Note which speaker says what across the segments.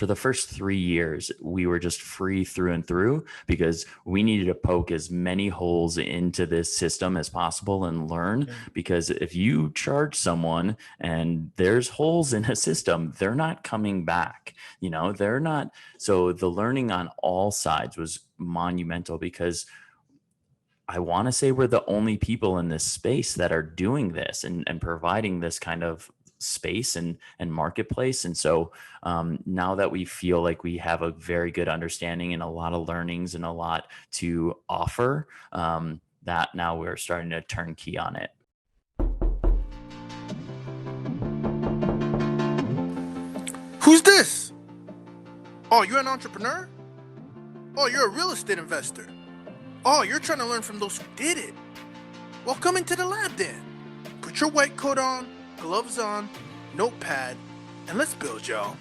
Speaker 1: for the first 3 years, we were just free through and through because we needed to poke as many holes into this system as possible and learn.
Speaker 2: Yeah.
Speaker 1: Because if you charge someone and there's holes in a system, they're not coming back. They're not. So the learning on all sides was monumental because I want to say we're the only people in this space that are doing this and providing this kind of space and marketplace. And so now that we feel like we have a very good understanding and a lot of learnings and a lot to offer, that now we're starting to turn key on it.
Speaker 3: Who's this? Oh, you're an entrepreneur? Oh, you're a real estate investor. Oh, you're trying to learn from those who did it. Well, come into the lab then. Put your white coat on, gloves on, notepad, and let's build, y'all.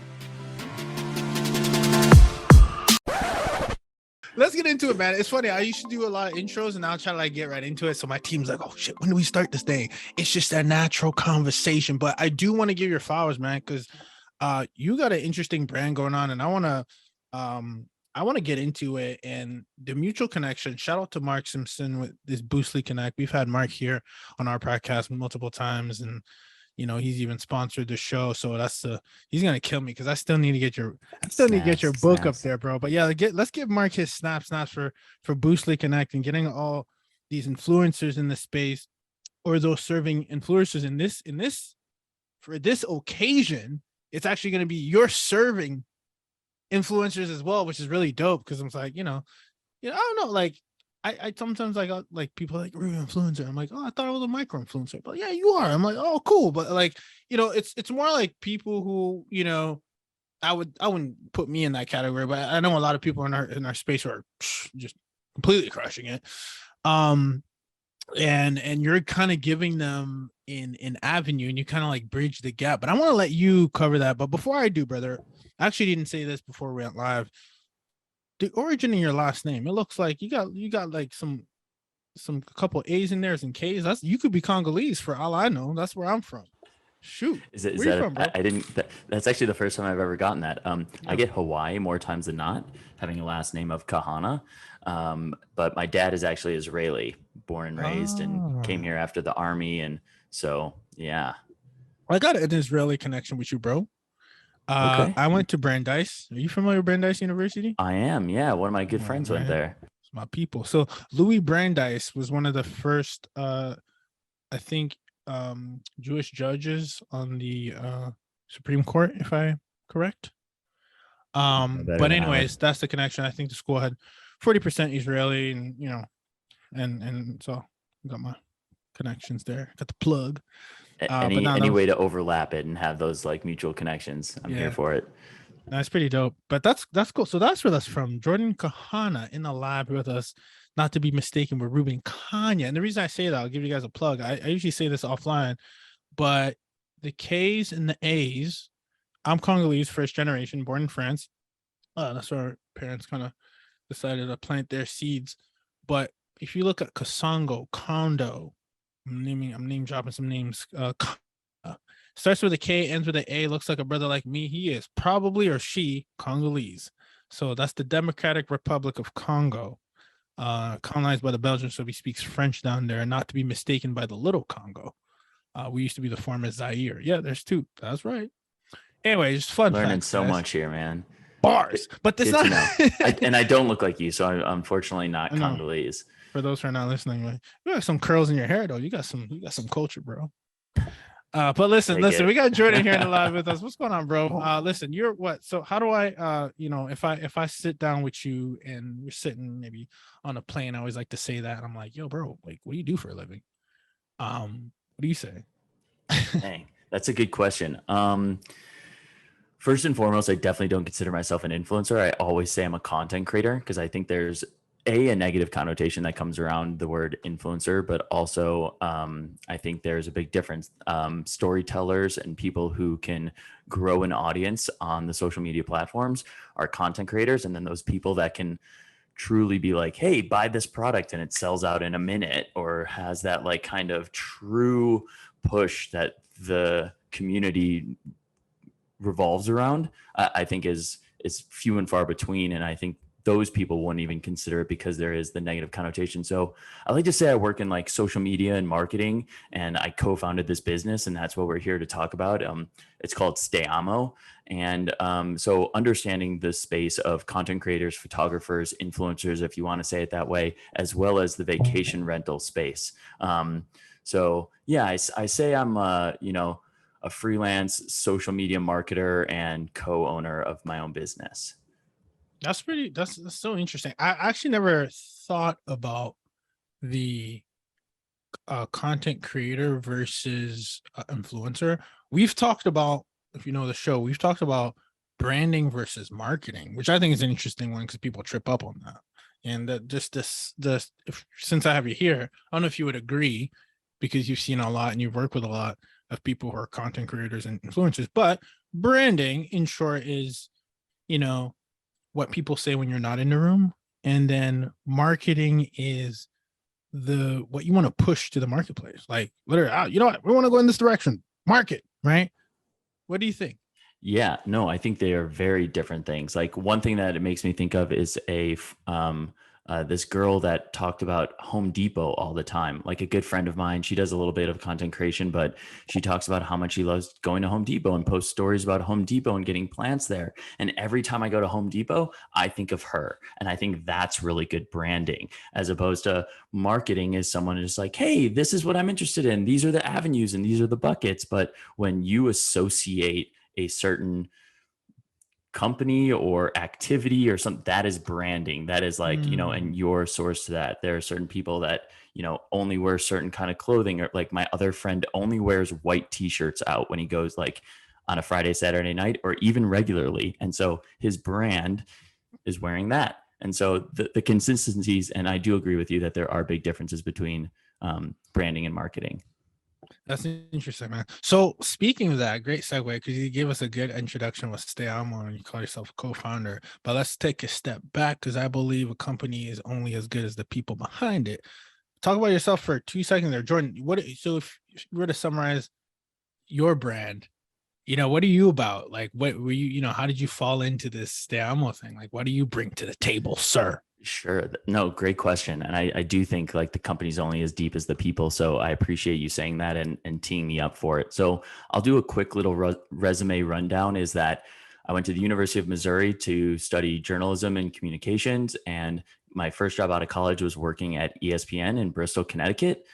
Speaker 2: Let's get into it, man. It's funny. I used to do a lot of intros and now I try to like get right into it. So my team's like, oh shit, when do we start this thing? It's just a natural conversation. But I do want to give your flowers, man, because you got an interesting brand going on, and I want to get into it. And the mutual connection, shout out to Mark Simpson with this Boostly Connect. We've had Mark here on our podcast multiple times, and he's even sponsored the show. So he's gonna kill me because I still need to get your book up there, bro. But yeah, let's give Mark his snaps for Boostly Connect and getting all these influencers in the space, or those serving influencers in this for this occasion. It's actually going to be you're serving influencers as well, which is really dope because I'm like, I don't know, like I sometimes like people like real influencer. I'm like, oh, I thought I was a micro influencer, but yeah, you are. I'm like, oh, cool, but like, it's more like people who, I wouldn't put me in that category, but I know a lot of people in our space are just completely crushing it. And you're kind of giving them an avenue, and you kind of like bridge the gap. But I want to let you cover that. But before I do, brother, I actually didn't say this before we went live. The origin of your last name, it looks like you got like some couple A's in there and K's. You could be Congolese for all I know. That's where I'm from. Shoot,
Speaker 1: Is that
Speaker 2: you from, bro?
Speaker 1: I didn't. That's actually the first time I've ever gotten that. I get Hawaii more times than not, having a last name of Kahana. But my dad is actually Israeli, born and raised, and came here after the army, and so yeah.
Speaker 2: I got an Israeli connection with you, bro.
Speaker 1: Okay.
Speaker 2: I went to Brandeis. Are you familiar with Brandeis University?
Speaker 1: I am. Yeah, one of my good friends went there.
Speaker 2: It's my people. So Louis Brandeis was one of the first, I think, Jewish judges on the Supreme Court, if I'm correct. But anyways, that's the connection. I think the school had 40% Israeli, and and so got my connections there. Got the plug.
Speaker 1: Any way to overlap it and have those like mutual connections, I'm here for it.
Speaker 2: That's pretty dope. But that's cool. So that's where that's from. Jordan Kahana in the lab with us, not to be mistaken with Ruben Kanya. And the reason I say that, I'll give you guys a plug. I usually say this offline, but the K's and the A's, I'm Congolese, first generation, born in France. That's where our parents kind of decided to plant their seeds. But if you look at Kasongo, Kondo, I'm name dropping some names. Starts with a K, ends with an A, looks like a brother like me. He is probably, or she, Congolese. So that's the Democratic Republic of Congo, colonized by the Belgians. So he speaks French down there, not to be mistaken by the Little Congo. We used to be the former Zaire. Yeah, there's two. That's right. Anyway, just fun
Speaker 1: Learning
Speaker 2: facts,
Speaker 1: so
Speaker 2: guys.
Speaker 1: much here, man.
Speaker 2: Bars, but this not.
Speaker 1: And I don't look like you, so I'm unfortunately not Congolese.
Speaker 2: For those who are not listening, like, you got some curls in your hair though. You got some culture, bro. But listen, we got Jordan here in the live with us. What's going on, bro? Listen, you're what? So how do I, if I sit down with you and we're sitting maybe on a plane, I always like to say that. I'm like, yo, bro, like, what do you do for a living? What do you say?
Speaker 1: Dang, that's a good question. First and foremost, I definitely don't consider myself an influencer. I always say I'm a content creator because I think there's a negative connotation that comes around the word influencer, but also I think there's a big difference. Storytellers and people who can grow an audience on the social media platforms are content creators. And then those people that can truly be like, hey, buy this product and it sells out in a minute, or has that like kind of true push that the community revolves around, I think is is few and far between. And I think those people wouldn't even consider it because there is the negative connotation. So I like to say I work in like social media and marketing, and I co-founded this business, and that's what we're here to talk about. It's called Stayamo. And so understanding the space of content creators, photographers, influencers, if you want to say it that way, as well as the vacation rental space. So yeah, I say I'm, a freelance social media marketer and co-owner of my own business.
Speaker 2: That's so interesting. I actually never thought about the content creator versus influencer. We've talked about, if you know the show, we've talked about branding versus marketing, which I think is an interesting one because people trip up on that. And that just since I have you here, I don't know if you would agree, because you've seen a lot and you've worked with a lot of people who are content creators and influencers. But branding, in short, is, what people say when you're not in the room, and then marketing is what you want to push to the marketplace. Like literally, you know what, we want to go in this direction, market, right? What do you think?
Speaker 1: Yeah, no, I think they are very different things. Like one thing that it makes me think of is this girl that talked about Home Depot all the time. Like a good friend of mine, she does a little bit of content creation, but she talks about how much she loves going to Home Depot and posts stories about Home Depot and getting plants there. And every time I go to Home Depot, I think of her. And I think that's really good branding, as opposed to marketing is someone who's like, hey, this is what I'm interested in. These are the avenues and these are the buckets. But when you associate a certain company or activity or something, that is branding. That is like, and your source to that. There are certain people that, only wear certain kind of clothing, or like my other friend only wears white t-shirts out when he goes like on a Friday, Saturday night, or even regularly. And so his brand is wearing that. And so the consistencies, and I do agree with you that there are big differences between branding and marketing.
Speaker 2: That's interesting, man. So speaking of that, great segue, because you gave us a good introduction with Stayamo and you call yourself a co-founder. But let's take a step back, because I believe a company is only as good as the people behind it. Talk about yourself for 2 seconds there, Jordan. So if you were to summarize your brand, what are you about? Like, what were you, how did you fall into this Stayamo thing? Like, what do you bring to the table, sir?
Speaker 1: Sure. No, great question. And I do think like the company's only as deep as the people. So I appreciate you saying that and teeing me up for it. So I'll do a quick little resume rundown. Is that I went to the University of Missouri to study journalism and communications. And my first job out of college was working at ESPN in Bristol, Connecticut,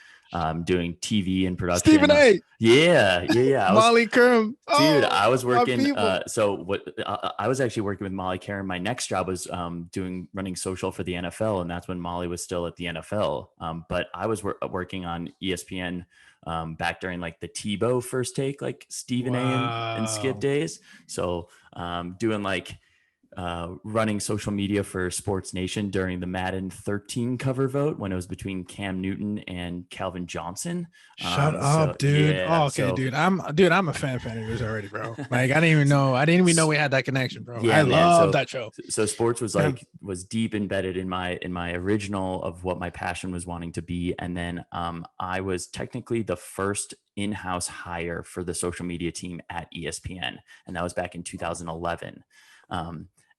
Speaker 1: doing TV and production.
Speaker 2: Stephen A.
Speaker 1: Yeah.
Speaker 2: Molly Kerm.
Speaker 1: Dude, I was working. I was actually working with Molly Karen. My next job was running social for the NFL, and that's when Molly was still at the NFL. But I was working on ESPN back during like the Tebow first take, like Stephen A. and Skip days. So doing like running social media for Sports Nation during the Madden 13 cover vote when it was between Cam Newton and Calvin Johnson.
Speaker 2: Shut up, dude.
Speaker 1: Yeah,
Speaker 2: dude. I'm a fan of yours already, bro. Like I didn't even know we had that connection, bro.
Speaker 1: Yeah,
Speaker 2: I love that show.
Speaker 1: So sports was deep embedded in my original of what my passion was wanting to be. And then I was technically the first in-house hire for the social media team at ESPN. And that was back in 2011.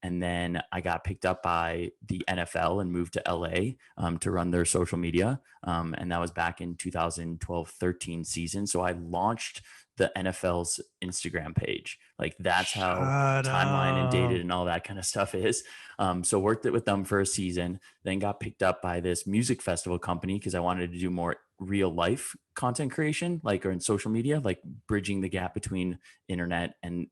Speaker 1: And then I got picked up by the NFL and moved to LA to run their social media. And that was back in 2012-13 season. So I launched the NFL's Instagram page. Like that's how timeline and dated and all that kind of stuff is. So worked it with them for a season, then got picked up by this music festival company because I wanted to do more real life content creation, like or in social media, like bridging the gap between internet and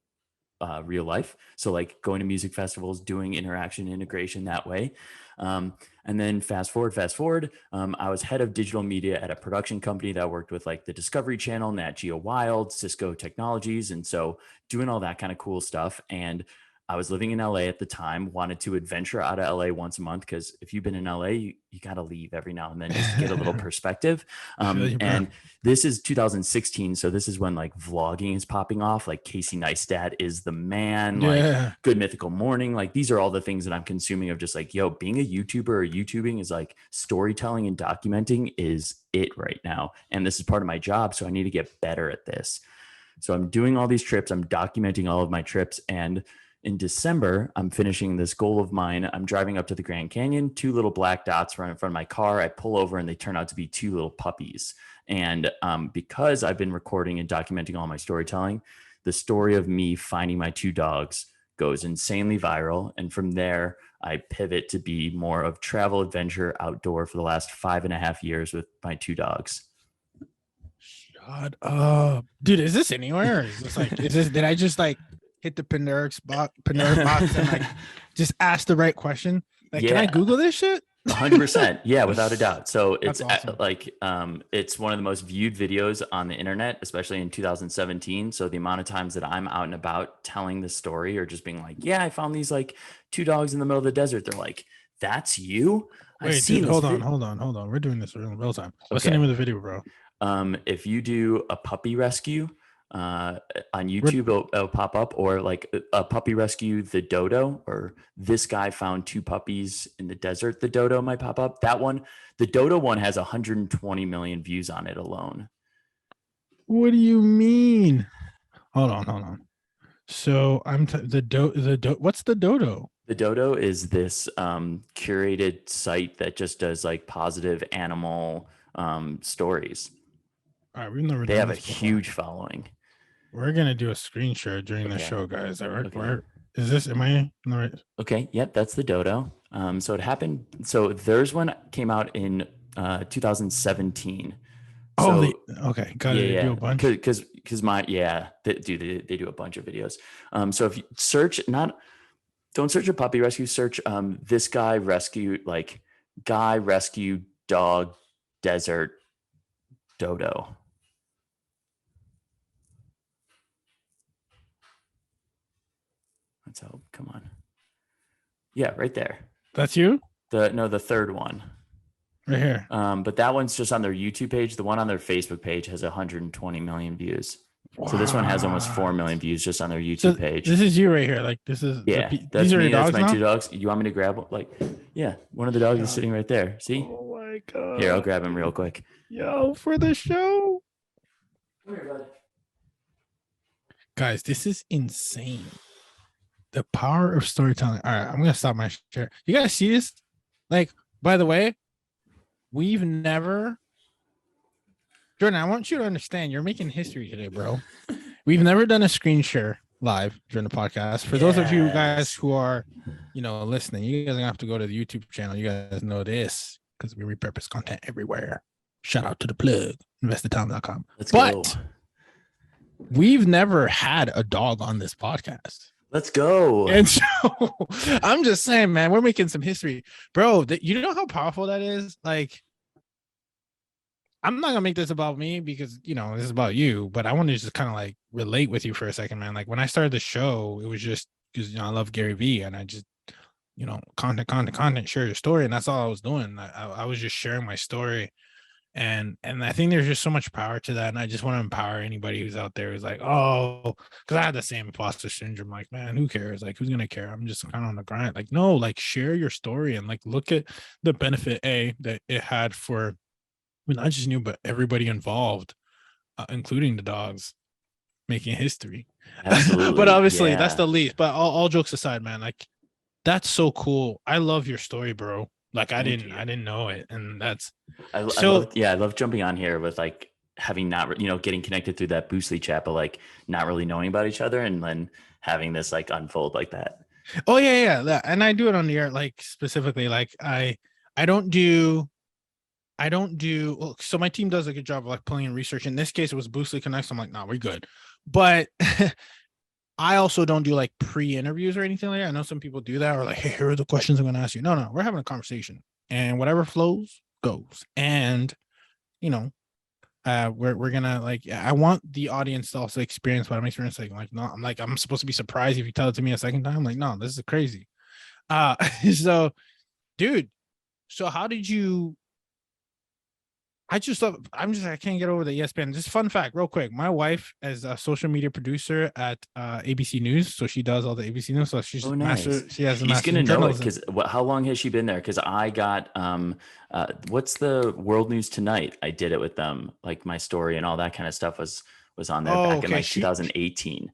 Speaker 1: real life. So like going to music festivals, doing interaction integration that way. And then fast forward, I was head of digital media at a production company that worked with like the Discovery Channel, Nat Geo Wild, Cisco Technologies. And so doing all that kind of cool stuff. And I was living in LA at the time, wanted to adventure out of LA once a month. Because if you've been in LA, you got to leave every now and then just to get a little perspective. And this is 2016. So this is when like vlogging is popping off. Like Casey Neistat is the man, like Good Mythical Morning. Like these are all the things that I'm consuming of just like, being a YouTuber or YouTubing is like storytelling and documenting is it right now. And this is part of my job. So I need to get better at this. So I'm doing all these trips. I'm documenting all of my trips. And in December, I'm finishing this goal of mine. I'm driving up to the Grand Canyon. 2 little black dots run in front of my car. I pull over and they turn out to be 2 little puppies. And because I've been recording and documenting all my storytelling, the story of me finding my 2 dogs goes insanely viral. And from there, I pivot to be more of travel, adventure, outdoor for the last 5.5 years with my 2 dogs.
Speaker 2: Shut up, dude. Is this anywhere? Or is this like, did I just like hit the Panera box and like just ask the right question? Like, can I Google this shit?
Speaker 1: 100%. Yeah, without a doubt. So it's
Speaker 2: awesome.
Speaker 1: it's one of the most viewed videos on the internet, especially in 2017. So the amount of times that I'm out and about telling the story or just being like, yeah, I found these like 2 dogs in the middle of the desert. They're like, that's you?
Speaker 2: Wait, dude, hold on. We're doing this real time. What's the name of the video, bro?
Speaker 1: If you do a puppy rescue on YouTube, it'll pop up, or like a puppy rescue, the dodo, or this guy found 2 puppies in the desert, the dodo might pop up. That one, the dodo one, has 120 million views on it alone.
Speaker 2: What do you mean? Hold on. So I'm what's the dodo?
Speaker 1: The dodo is this curated site that just does like positive animal stories.
Speaker 2: All right, we've never.
Speaker 1: They have a huge following.
Speaker 2: We're gonna do a screen share during the show, guys. Where is this? Am I in the right?
Speaker 1: Okay, yep, that's the dodo. So it happened. So there's one came out in 2017.
Speaker 2: So, okay, got it.
Speaker 1: Yeah,
Speaker 2: do a bunch
Speaker 1: because they do a bunch of videos. So if you search, don't search a puppy rescue. Search this guy rescued dog desert dodo. Let's hope. Come on. Yeah, right there.
Speaker 2: That's you?
Speaker 1: The third one.
Speaker 2: Right here.
Speaker 1: But that one's just on their YouTube page. The one on their Facebook page has 120 million views. Wow. So this one has almost 4 million views just on their YouTube page.
Speaker 2: This is you right here. Like this is
Speaker 1: that's me. That's my 2 dogs. You want me to grab one of the dogs is sitting right there. See?
Speaker 2: Oh my god.
Speaker 1: Here, I'll grab him real quick.
Speaker 2: Yo, for the show.
Speaker 1: Come here, bud.
Speaker 2: Guys, this is insane. The power of storytelling. All right, I'm gonna stop my share. You guys see this? Like, by the way, we've never, Jordan, I want you to understand you're making history today, bro. We've never done a screen share live during the podcast. For those of you guys who are, listening, you guys are gonna have to go to the YouTube channel. You guys know this because we repurpose content everywhere. Shout out to the plug, investortown.com.
Speaker 1: Let's go.
Speaker 2: We've never had a dog on this podcast.
Speaker 1: Let's go.
Speaker 2: And so I'm just saying, man, we're making some history, bro. You know how powerful that is? Like, I'm not gonna make this about me because this is about you, but I want to just kind of like relate with you for a second, man. Like when I started the show, it was just because I love Gary Vee and I just content, share your story, and that's all I was doing. I was just sharing my story. And I think there's just so much power to that. And I just want to empower anybody who's out there who's like, oh, because I had the same imposter syndrome. Like, man, who cares? Like, who's going to care? I'm just kind of on the grind. Like, no, like share your story and like look at the benefit that it had for not just you, but everybody involved, including the dogs, making history.
Speaker 1: Absolutely.
Speaker 2: But obviously that's the least. But all jokes aside, man, like that's so cool. I love your story, bro. Like I didn't know it, and that's
Speaker 1: I love jumping on here with like having not getting connected through that Boostly chat, but like not really knowing about each other, and then having this like unfold like that.
Speaker 2: Oh yeah, and I do it on the air, like specifically, like I don't do. So my team does a good job of like pulling in research. In this case, it was Boostly Connect. So I'm like, nah, we're good, but. I also don't do like pre-interviews or anything like that. I know some people do that or like, hey, here are the questions I'm going to ask you. No, we're having a conversation and whatever flows goes. And, we're going to like, I want the audience to also experience what I'm experiencing. Like, no, I'm supposed to be surprised if you tell it to me a second time. Like, no, this is crazy. So dude, so how did you, I can't get over the ESPN. Just fun fact, real quick. My wife is a social media producer at ABC News, so she does all the ABC News. So she's
Speaker 1: nice.
Speaker 2: She has a
Speaker 1: She's gonna know it because how long has she been there? Because I got what's the World News Tonight? I did it with them. Like my story and all that kind of stuff was on there back in like 2018.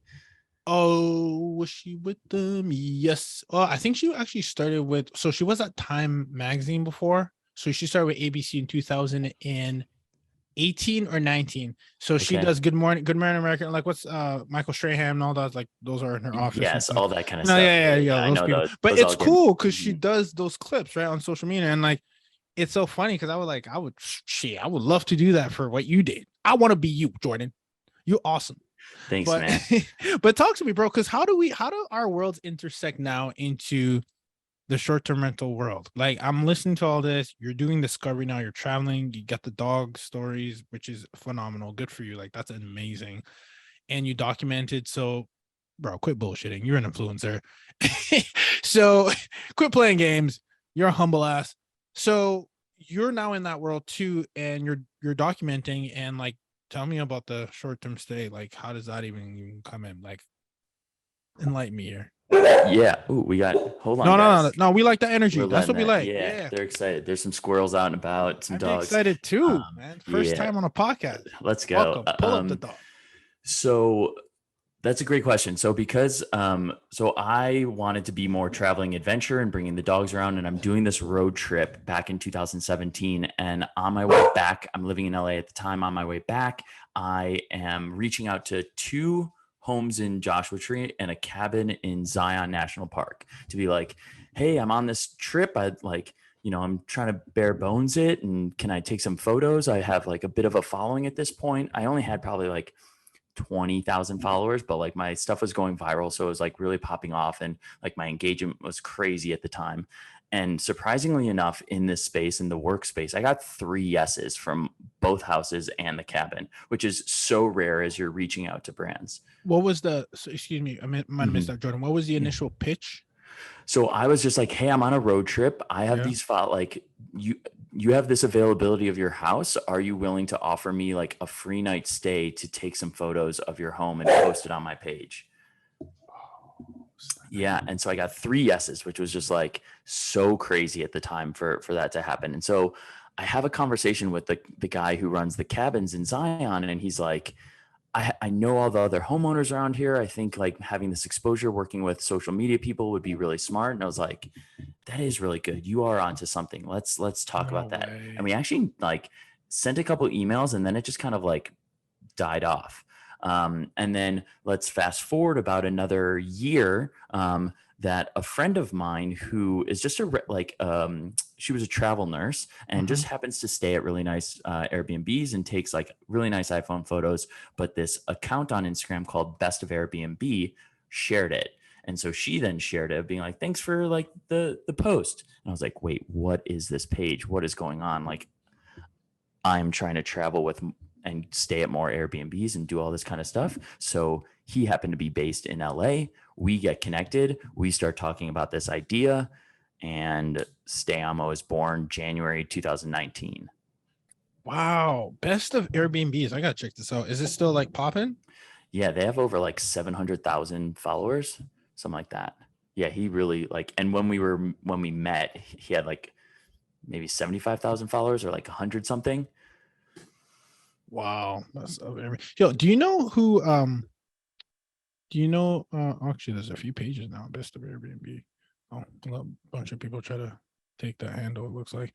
Speaker 2: Oh, was she with them? Yes. Oh, I think she actually started with. So she was at Time Magazine before. So she started with ABC in 2018 or 19. So she
Speaker 1: Okay.
Speaker 2: does Good Morning America. Like what's Michael Strahan and all that. Like those are in her office and
Speaker 1: Yes,
Speaker 2: stuff.
Speaker 1: all that kind of
Speaker 2: No,
Speaker 1: stuff.
Speaker 2: yeah.
Speaker 1: I
Speaker 2: Those
Speaker 1: know
Speaker 2: people.
Speaker 1: those.
Speaker 2: But
Speaker 1: Those
Speaker 2: it's
Speaker 1: all get.
Speaker 2: cool because she
Speaker 1: Mhm.
Speaker 2: does those clips right on social media and like it's so funny because I would love to do that for what you did. I want to be you, Jordan. You're awesome.
Speaker 1: Thanks,
Speaker 2: But
Speaker 1: man.
Speaker 2: but talk to me, bro, because how do our worlds intersect now into the short-term rental world? Like I'm listening to all this, you're doing discovery now, you're traveling, you got the dog stories, which is phenomenal. Good for you. Like that's amazing. And you documented. So bro, quit bullshitting. You're an influencer. So quit playing games. You're a humble ass. So you're now in that world too, and you're documenting and like tell me about the short-term stay. Like how does that even come in? Like enlighten me here.
Speaker 1: Yeah. Ooh, we got. Hold on, guys.
Speaker 2: No. We like the
Speaker 1: We're
Speaker 2: energy. That's
Speaker 1: letting
Speaker 2: what we
Speaker 1: that.
Speaker 2: like.
Speaker 1: Yeah,
Speaker 2: Yeah.
Speaker 1: they're excited. There's some squirrels out and about, some
Speaker 2: I'd be
Speaker 1: dogs.
Speaker 2: excited too, man. First
Speaker 1: Yeah.
Speaker 2: time on a podcast.
Speaker 1: Let's go.
Speaker 2: Welcome. Pull up the dog.
Speaker 1: So that's a great question. So because so I wanted to be more traveling adventure and bringing the dogs around, and I'm doing this road trip back in 2017. And on my way back, I'm living in LA at the time. On my way back, I am reaching out to two homes in Joshua Tree and a cabin in Zion National Park to be like, hey, I'm on this trip. I'd like, I'm trying to bare bones it, and can I take some photos? I have like a bit of a following at this point. I only had probably like 20,000 followers, but like my stuff was going viral. So it was like really popping off, and like my engagement was crazy at the time. And surprisingly enough, in this space, in the workspace, I got 3 yeses from both houses and the cabin, which is so rare as you're reaching out to brands.
Speaker 2: What was the excuse me, might have missed
Speaker 1: Mhm.
Speaker 2: that, Jordan. What was the
Speaker 1: Yeah.
Speaker 2: initial pitch?
Speaker 1: So I was just like, hey, I'm on a road trip. I have
Speaker 2: Yeah.
Speaker 1: these like you have this availability of your house. Are you willing to offer me like a free night stay to take some photos of your home and post it on my page? Yeah. And so I got 3 yeses, which was just like so crazy at the time for that to happen. And so I have a conversation with the guy who runs the cabins in Zion, and he's like, I know all the other homeowners around here. I think like having this exposure, working with social media people would be really smart. And I was like, that is really good. You are onto something. Let's talk
Speaker 2: No
Speaker 1: about that.
Speaker 2: way.
Speaker 1: And we actually like sent a couple emails, and then it just kind of like died off. And then let's fast forward about another year. That a friend of mine who is just she was a travel nurse and just happens to stay at really nice Airbnbs and takes like really nice iPhone photos. But this account on Instagram called Best of Airbnb shared it. And so she then shared it, being like, thanks for like the post. And I was like, wait, what is this page? What is going on? Like, I'm trying to travel with and stay at more Airbnbs and do all this kind of stuff. So he happened to be based in LA. We get connected. We start talking about this idea, and Stayamo is born January 2019.
Speaker 2: Wow. Best of Airbnbs. I gotta check this out. Is it still like popping?
Speaker 1: Yeah, they have over like 700,000 followers, something like that. Yeah, he really like, and when we met, he had like maybe 75,000 followers or like 100 something.
Speaker 2: Wow. Best of Airbnb. Yo, do you know who actually there's a few pages now, Best of Airbnb. Oh, a bunch of people try to take that handle, it looks like.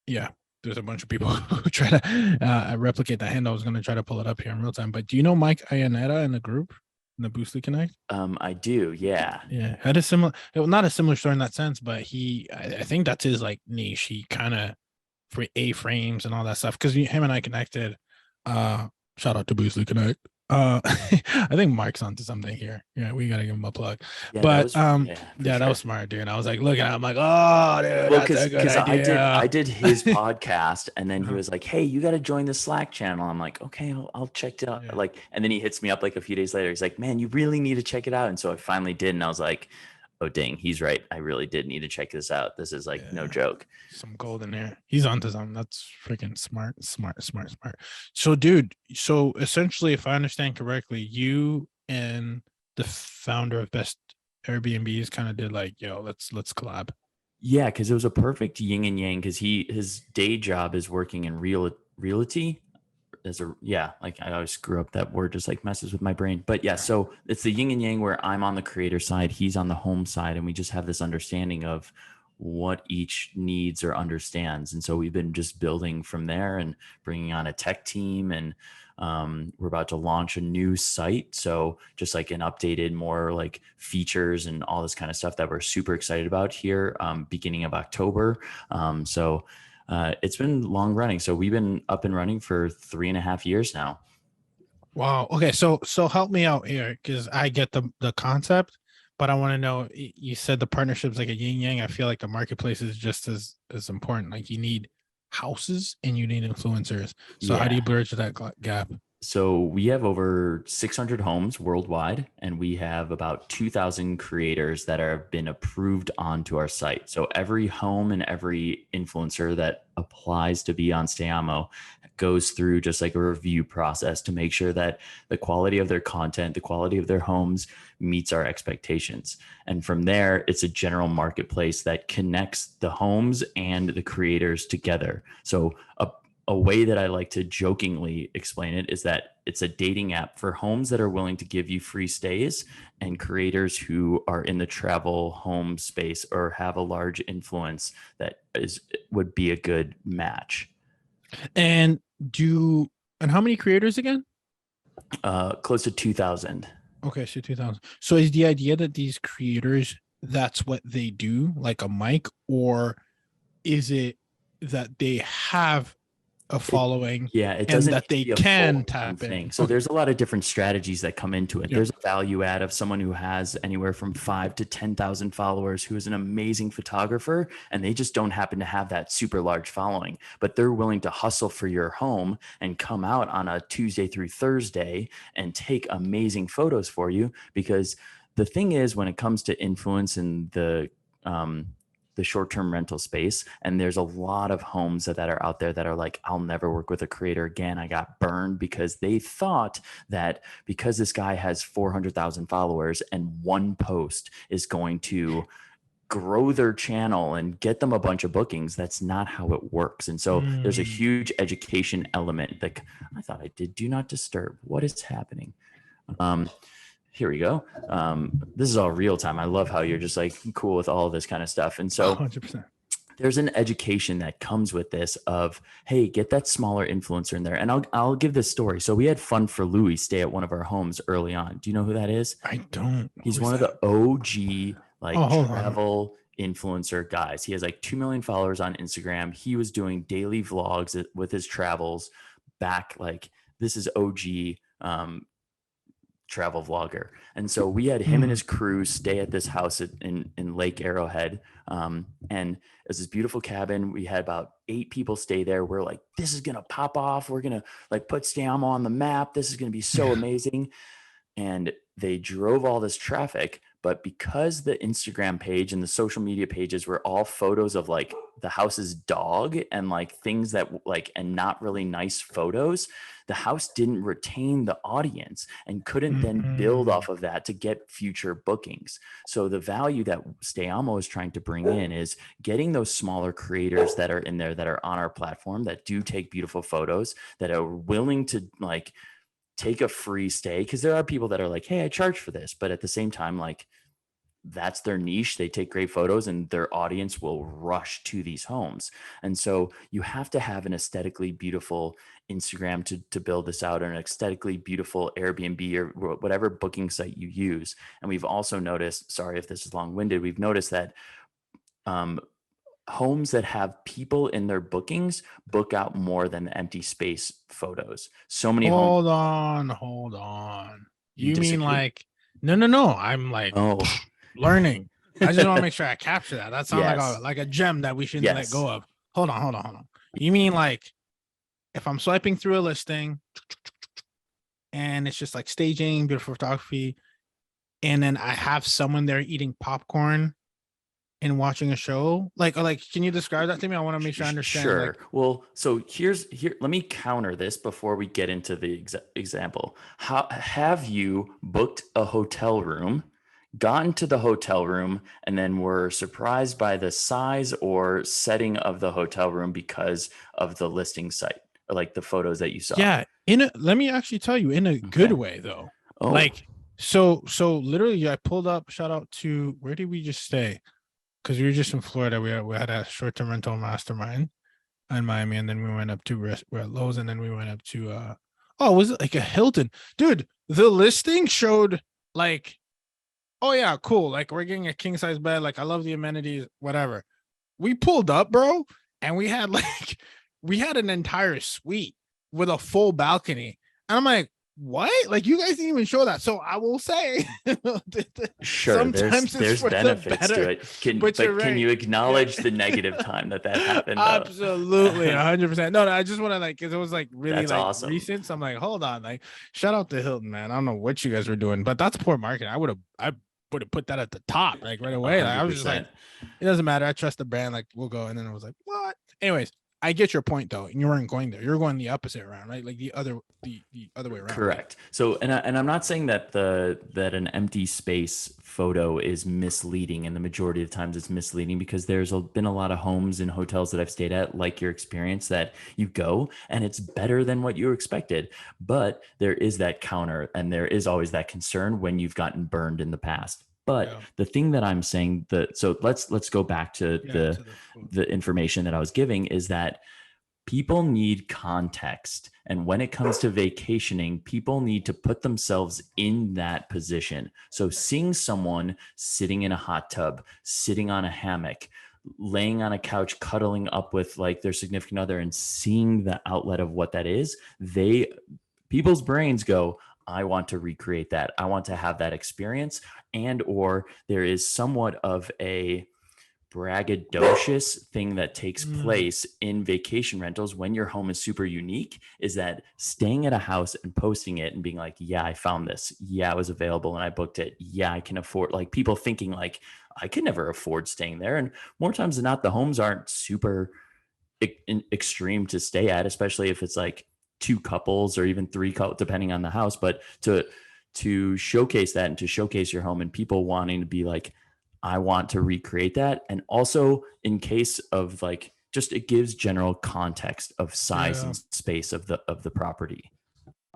Speaker 2: Yeah, there's a bunch of people who try to replicate that handle. I was going to try to pull it up here in real time. But do you know Mike Iannetta in the group, in the Boostly Connect?
Speaker 1: I do. Yeah.
Speaker 2: Yeah, had a similar, well, not a similar story in that sense, but I think that's his like niche. He kind of for A-frames and all that stuff because him and I connected. Shout out to Boostly Connect. I think Mark's onto something here. Yeah, we gotta give him a plug.
Speaker 1: Yeah,
Speaker 2: But
Speaker 1: that
Speaker 2: that was smart, dude. I was like, looking at it, I'm like, oh, dude,
Speaker 1: well,
Speaker 2: that's a good idea.
Speaker 1: I did his podcast, and then he was like, "Hey, you got to join the Slack channel." I'm like, "Okay, I'll check it out."
Speaker 2: Yeah.
Speaker 1: Like, and then he hits me up like a few days later. He's like, "Man, you really need to check it out." And so I finally did, and I was like, "Oh, dang, he's right. I really did need to check this out. This is like no
Speaker 2: Yeah.
Speaker 1: joke."
Speaker 2: Some gold in there. He's onto something. That's freaking smart. So, dude, so essentially, if I understand correctly, you and the founder of Best Airbnbs kind of did like, yo, let's collab.
Speaker 1: Yeah, because it was a perfect yin and yang. Because his day job is working in realty, like I always screw up that word, just like messes with my brain. But yeah, so it's the yin and yang where I'm on the creator side, he's on the home side, and we just have this understanding of what each needs or understands. And so we've been just building from there and bringing on a tech team, and we're about to launch a new site. So just like an updated, more like features and all this kind of stuff that we're super excited about here, beginning of October. It's been long running. So we've been up and running for 3.5 years now.
Speaker 2: Wow. Okay. So help me out here, because I get the concept, but I want to know. You said the partnership's like a yin yang. I feel like the marketplace is just as important. Like you need houses and you need influencers. So how do you bridge that gap?
Speaker 1: So we have over 600 homes worldwide, and we have about 2,000 creators that have been approved onto our site. So every home and every influencer that applies to be on Stayamo goes through just like a review process to make sure that the quality of their content, the quality of their homes meets our expectations. And from there, it's a general marketplace that connects the homes and the creators together. So a way that I like to jokingly explain it is that it's a dating app for homes that are willing to give you free stays and creators who are in the travel home space or have a large influence that would be a good match.
Speaker 2: And how many creators again?
Speaker 1: Close to 2,000.
Speaker 2: Okay, so 2,000. So is the idea that these creators, that's what they do, like a mic, or is it that they have a following?
Speaker 1: It doesn't,
Speaker 2: and that they can tap
Speaker 1: thing.
Speaker 2: in.
Speaker 1: So there's a lot of different strategies that come into it. There's a value add of someone who has anywhere from 5 to 10,000 followers, who is an amazing photographer, and they just don't happen to have that super large following, but they're willing to hustle for your home and come out on a Tuesday through Thursday and take amazing photos for you. Because the thing is, when it comes to influence in the short-term rental space, and there's a lot of homes that are out there that are like, I'll never work with a creator again. I got burned because they thought that because this guy has 400,000 followers and one post is going to grow their channel and get them a bunch of bookings. That's not how it works. And so there's a huge education element. Like, I thought I did do not disturb. What is happening? Here we go. This is all real time. I love how you're just like cool with all of this kind of stuff. And so
Speaker 2: 100%.
Speaker 1: There's an education that comes with this of, hey, get that smaller influencer in there. And I'll give this story. So we had Fun for Louis stay at one of our homes early on. Do you know who that is?
Speaker 2: I don't.
Speaker 1: He's one of the OG travel influencer guys. He has like 2 million followers on Instagram. He was doing daily vlogs with his travels back. Like, this is OG travel vlogger. And so we had him and his crew stay at this house in Lake Arrowhead. And it was this beautiful cabin. We had about 8 people stay there. We're like, this is going to pop off. We're going to like put Stayamo on the map. This is going to be so amazing. And they drove all this traffic, but because the Instagram page and the social media pages were all photos of like the house's dog and like things that like, and not really nice photos, the house didn't retain the audience and couldn't then build off of that to get future bookings. So the value that Stayamo is trying to bring in is getting those smaller creators that are in there, that are on our platform, that do take beautiful photos, that are willing to like take a free stay. Because there are people that are like, hey, I charge for this. But at the same time, like, that's their niche. They take great photos and their audience will rush to these homes. And so you have to have an aesthetically beautiful Instagram to build this out, or an aesthetically beautiful Airbnb or whatever booking site you use. And we've also noticed, sorry if this is long-winded, we've noticed that homes that have people in their bookings book out more than the empty space photos. So many
Speaker 2: Hold
Speaker 1: homes.
Speaker 2: on.
Speaker 1: You
Speaker 2: You mean
Speaker 1: disagree?
Speaker 2: like, no. I'm like learning. I just want to make sure I capture that. That sounds
Speaker 1: Yes.
Speaker 2: like a gem that we shouldn't let
Speaker 1: Yes.
Speaker 2: go of. Hold on. You mean like if I'm swiping through a listing and it's just like staging, beautiful photography, and then I have someone there eating popcorn and watching a show, like can you describe that to me? I want to make sure I understand.
Speaker 1: Sure.
Speaker 2: Like,
Speaker 1: Well, so here, let me counter this before we get into the example. How have you booked a hotel room, gotten to the hotel room, and then were surprised by the size or setting of the hotel room because of the listing site? or like the photos that you saw?
Speaker 2: Yeah, let me actually tell you, in a good way though.
Speaker 1: Oh,
Speaker 2: Like so literally I pulled up, shout out to, where did we just stay? Because we were just in Florida. We had a short-term rental mastermind in Miami, and then we went up to we're at Lowe's, and then we went up to was it like a Hilton? Dude, the listing showed like, oh yeah, cool. Like we're getting a king size bed. Like I love the amenities, whatever. We pulled up, bro, and we had like we had an entire suite with a full balcony. And I'm like, what? Like you guys didn't even show that. So I will say
Speaker 1: sure,
Speaker 2: sometimes
Speaker 1: there's benefits to it. But can
Speaker 2: right.
Speaker 1: you acknowledge the negative time that happened?
Speaker 2: Absolutely, 100%. No, I just want to like, because it was like really
Speaker 1: That's
Speaker 2: like
Speaker 1: awesome.
Speaker 2: recent. So I'm like, hold on, like shout out to Hilton, man. I don't know what you guys were doing, but that's poor marketing. I would have put that at the top like right away. Like, I was just like, it doesn't matter. I trust the brand. Like we'll go. And then I was like, what? Anyways, I get your point though. And you weren't going there. You're going the opposite around, right? Like the other way around.
Speaker 1: Correct. So, and I'm not saying that that an empty space photo is misleading, and the majority of times it's misleading because there's been a lot of homes and hotels that I've stayed at, like your experience, that you go and it's better than what you expected. But there is that counter, and there is always that concern when you've gotten burned in the past. But the thing that I'm saying, so let's go back to the information that I was giving, is that people need context. And when it comes to vacationing, people need to put themselves in that position. So seeing someone sitting in a hot tub, sitting on a hammock, laying on a couch, cuddling up with like their significant other, and seeing the outlet of what that is, people's brains go, I want to recreate that. I want to have that experience. And or there is somewhat of a braggadocious thing that takes place in vacation rentals when your home is super unique, is that staying at a house and posting it and being like, yeah, I found this. Yeah, it was available and I booked it. Yeah, I can afford, like people thinking like, I could never afford staying there. And more times than not, the homes aren't super extreme to stay at, especially if it's like 2 couples or even 3 couples, depending on the house. But to showcase that and to showcase your home, and people wanting to be like, I want to recreate that. And also in case of like, just it gives general context of size and space of the property.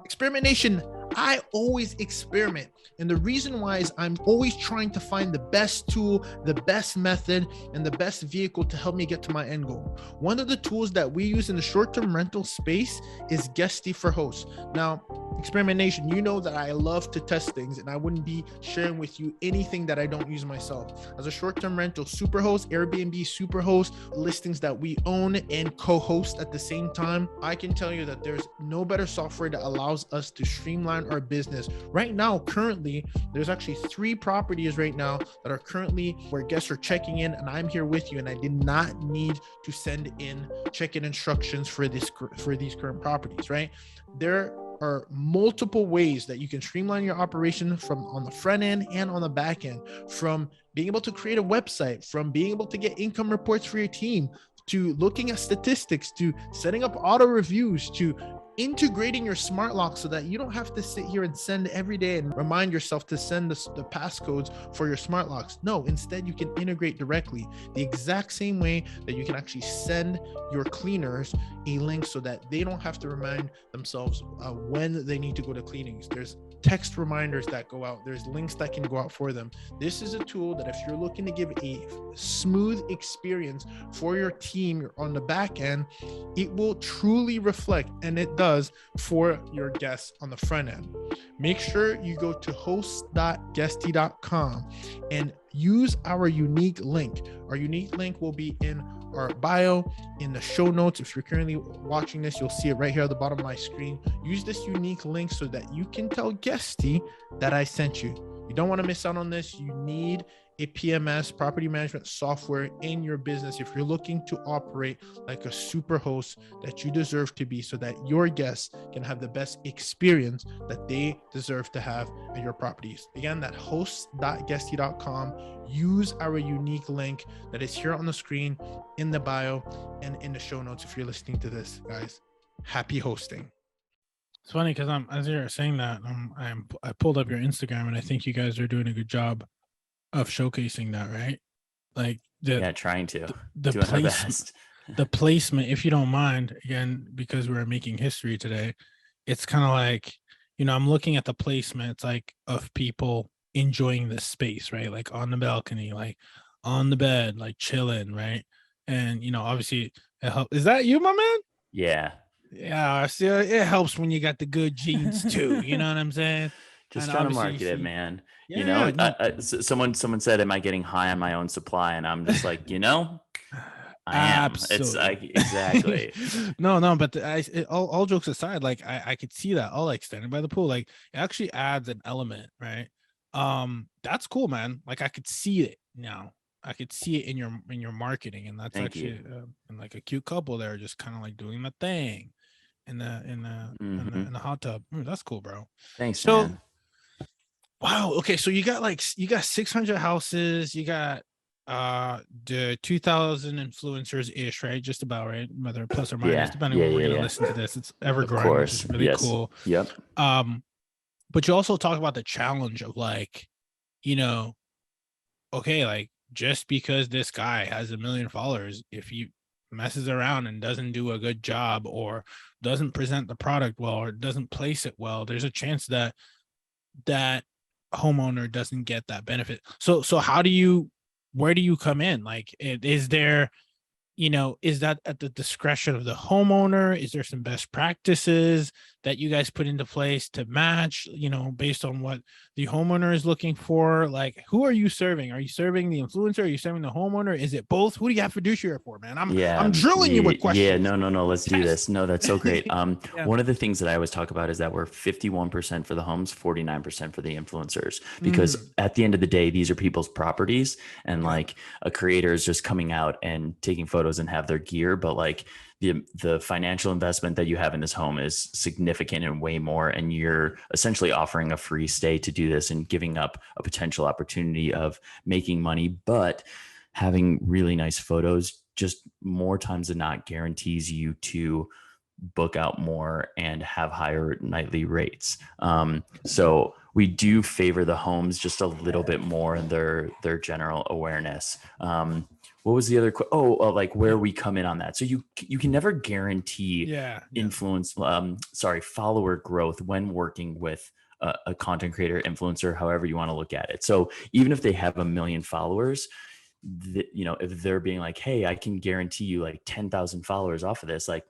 Speaker 4: Experimentation. I always experiment. And the reason why is I'm always trying to find the best tool, the best method, and the best vehicle to help me get to my end goal. One of the tools that we use in the short-term rental space is Guesty for Hosts. Now, Experimentation, you know that I love to test things, and I wouldn't be sharing with you anything that I don't use myself. As a short-term rental superhost, Airbnb superhost, listings that we own and co-host at the same time, I can tell you that there's no better software that allows us to streamline our business. Right now, currently, there's actually 3 properties right now that are currently where guests are checking in, and I'm here with you, and I did not need to send in check-in instructions for these current properties, right? There are multiple ways that you can streamline your operation, from on the front end and on the back end, from being able to create a website, from being able to get income reports for your team, to looking at statistics, to setting up auto reviews, to integrating your smart lock so that you don't have to sit here and send every day and remind yourself to send the passcodes for your smart locks. No, instead you can integrate directly the exact same way that you can actually send your cleaners a link so that they don't have to remind themselves when they need to go to cleanings. There's text reminders that go out. There's links that can go out for them. This is a tool that if you're looking to give a smooth experience for your team on the back end, it will truly reflect, and it does, for your guests on the front end. Make sure you go to host.guesty.com and use our unique link. Our unique link will be in our bio, in the show notes. If you're currently watching this, you'll see it right here at the bottom of my screen. Use this unique link so that you can tell Guesty that I sent you. You don't want to miss out on this. You need a PMS, property management software, in your business if you're looking to operate like a super host that you deserve to be, so that your guests can have the best experience that they deserve to have at your properties. Again, that host.guesty.com. Use our unique link that is here on the screen, in the bio, and in the show notes if you're listening to this, guys. Happy hosting.
Speaker 2: It's funny because as you're saying that, I pulled up your Instagram, and I think you guys are doing a good job of showcasing that, right? Like
Speaker 1: trying to
Speaker 2: the
Speaker 1: doing our
Speaker 2: place,
Speaker 1: best.
Speaker 2: the placement, if you don't mind, again, because we're making history today, it's kind of like, I'm looking at the placements like of people enjoying this space, right? Like on the balcony, like on the bed, like chilling, right? And obviously it help. Is that you, my man?
Speaker 1: Yeah.
Speaker 2: Yeah, see, it helps when you got the good genes too. You know what I'm saying?
Speaker 1: Just
Speaker 2: And
Speaker 1: trying to
Speaker 2: obviously,
Speaker 1: market it, man.
Speaker 2: yeah, no,
Speaker 1: Someone said, "Am I getting high on my own supply?" And I'm just like, I am. It's like
Speaker 2: absolutely.
Speaker 1: exactly.
Speaker 2: No, but all jokes aside, like I could see that all like standing by the pool, like it actually adds an element, right? That's cool, man. Like I could see it now. I could see it in your marketing, and that's
Speaker 1: Thank you.
Speaker 2: actually and like a cute couple there, just kind of like doing the thing in the hot tub. That's cool, bro.
Speaker 1: Thanks,
Speaker 2: So
Speaker 1: man.
Speaker 2: wow, okay, so you got 600 houses, you got the 2000 influencers ish, right? Just about, right? Whether plus or minus,
Speaker 1: Yeah.
Speaker 2: depending
Speaker 1: Yeah.
Speaker 2: when we're
Speaker 1: Yeah.
Speaker 2: gonna
Speaker 1: Yeah.
Speaker 2: listen to this. It's ever
Speaker 1: Of
Speaker 2: growing, which is
Speaker 1: course.
Speaker 2: really
Speaker 1: Yes.
Speaker 2: cool.
Speaker 1: Yep.
Speaker 2: But you also talk about the challenge of like, you know, okay, like just because this guy has 1 million followers, if he messes around and doesn't do a good job or doesn't present the product well or doesn't place it well, there's a chance that that homeowner doesn't get that benefit. So where do you come in? Like, is there, is that at the discretion of the homeowner? Is there some best practices that you guys put into place to match, based on what the homeowner is looking for? Like, who are you serving? Are you serving the influencer? Are you serving the homeowner? Is it both? Who do you have fiduciary for, man? I'm drilling you with questions.
Speaker 1: Yeah. No. Let's do this. No, that's so great.
Speaker 2: Yeah.
Speaker 1: One of the things that I always talk about is that we're 51% for the homes, 49% for the influencers, because at the end of the day, these are people's properties, and like a creator is just coming out and taking photos and have their gear, but like the financial investment that you have in this home is significant and way more, and you're essentially offering a free stay to do this and giving up a potential opportunity of making money, but having really nice photos just more times than not guarantees you to book out more and have higher nightly rates. So we do favor the homes just a little bit more in their general awareness. What was the other? Like where we come in on that. So you can never guarantee influence, follower growth when working with a content creator, influencer, however you want to look at it. So even if they have 1 million followers, if they're being like, hey, I can guarantee you like 10,000 followers off of this, like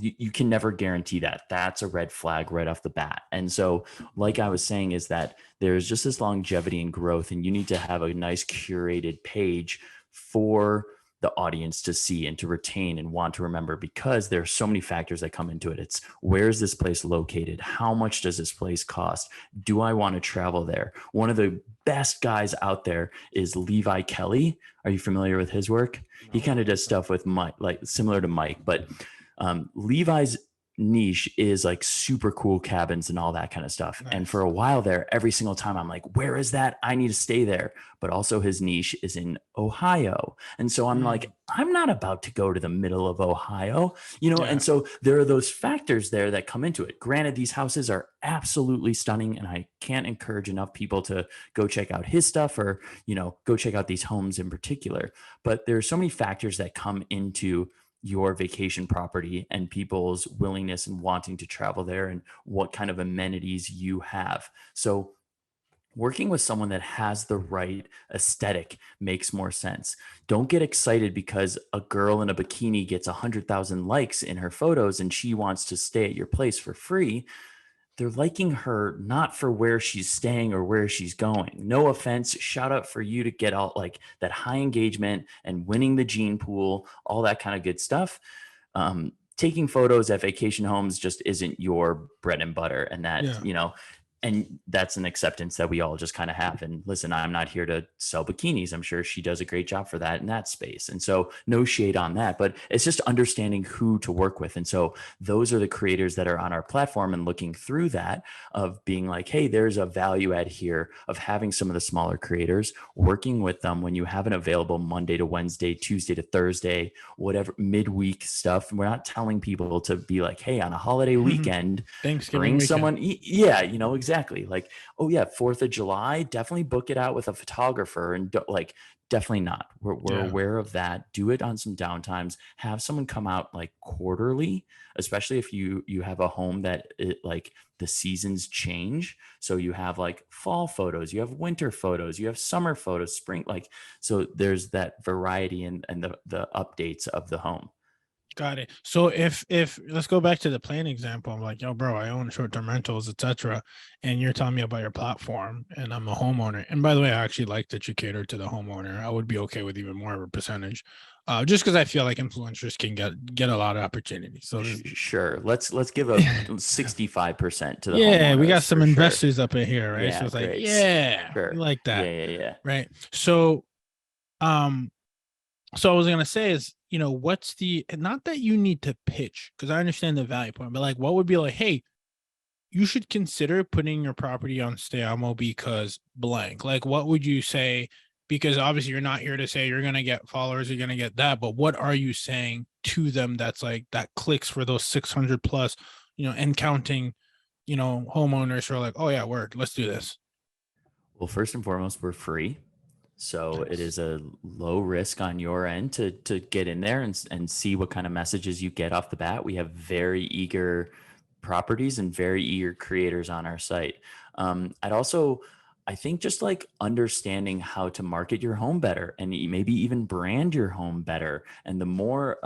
Speaker 1: you can never guarantee that. That's a red flag right off the bat. And so like I was saying, is that there's just this longevity and growth, and you need to have a nice curated page for the audience to see and to retain and want to remember, because there are so many factors that come into it. It's where is this place located? How much does this place cost? Do I want to travel there? One of the best guys out there is Levi Kelly. Are you familiar with his work? He kind of does stuff with Mike, like similar to Mike, but Levi's niche is like super cool cabins and all that kind of stuff. Nice. And for a while there, every single time I'm like, where is that? I need to stay there. But also his niche is in Ohio. And so I'm like, I'm not about to go to the middle of Ohio, And so there are those factors there that come into it. Granted, these houses are absolutely stunning, and I can't encourage enough people to go check out his stuff or, go check out these homes in particular. But there are so many factors that come into your vacation property and people's willingness and wanting to travel there and what kind of amenities you have. So working with someone that has the right aesthetic makes more sense. Don't get excited because a girl in a bikini gets 100,000 likes in her photos and she wants to stay at your place for free. They're liking her not for where she's staying or where she's going. No offense, shout out for you to get all like that high engagement and winning the gene pool, all that kind of good stuff. Taking photos at vacation homes just isn't your bread and butter, and that, and that's an acceptance that we all just kind of have. And listen, I'm not here to sell bikinis. I'm sure she does a great job for that in that space. And so no shade on that, but it's just understanding who to work with. And so those are the creators that are on our platform, and looking through that of being like, hey, there's a value add here of having some of the smaller creators, working with them when you have an available Monday to Wednesday, Tuesday to Thursday, whatever midweek stuff. We're not telling people to be like, hey, on a holiday weekend,
Speaker 2: Thanksgiving
Speaker 1: bring
Speaker 2: weekend.
Speaker 1: someone. Yeah, exactly. exactly. Like, oh yeah, 4th of July, definitely book it out with a photographer and like definitely not. We're
Speaker 2: Yeah.
Speaker 1: aware of that. Do it on some downtimes. Have someone come out like quarterly, especially if you have a home that like the seasons change. So you have like fall photos, you have winter photos, you have summer photos, spring, like, so there's that variety and the updates of the home.
Speaker 2: Got it. So if let's go back to the plane example. I'm like, yo, bro, I own short-term rentals, etc. And you're telling me about your platform, and I'm a homeowner. And by the way, I actually like that you cater to the homeowner. I would be okay with even more of a percentage, just because I feel like influencers can get a lot of opportunities. So
Speaker 1: Sure. Let's give a 65% to the
Speaker 2: yeah, we got
Speaker 1: homeowners
Speaker 2: some
Speaker 1: for sure.
Speaker 2: investors up in here, right?
Speaker 1: Yeah,
Speaker 2: So it's like,
Speaker 1: great.
Speaker 2: yeah,
Speaker 1: Sure.
Speaker 2: we like that,
Speaker 1: Yeah.
Speaker 2: right? So, so I was gonna say is, what's the, not that you need to pitch, because I understand the value point, but like, what would be like, hey, you should consider putting your property on Stayamo because blank. Like, what would you say? Because obviously you're not here to say you're gonna get followers, you're gonna get that, but what are you saying to them that's like that clicks for those 600 plus, and counting, homeowners who are like, oh yeah, word, let's do this.
Speaker 1: Well, first and foremost, we're free. So it
Speaker 2: Nice.
Speaker 1: is a low risk on your end to get in there and see what kind of messages you get off the bat. We have very eager properties and very eager creators on our site. I think just like understanding how to market your home better and maybe even brand your home better. And the more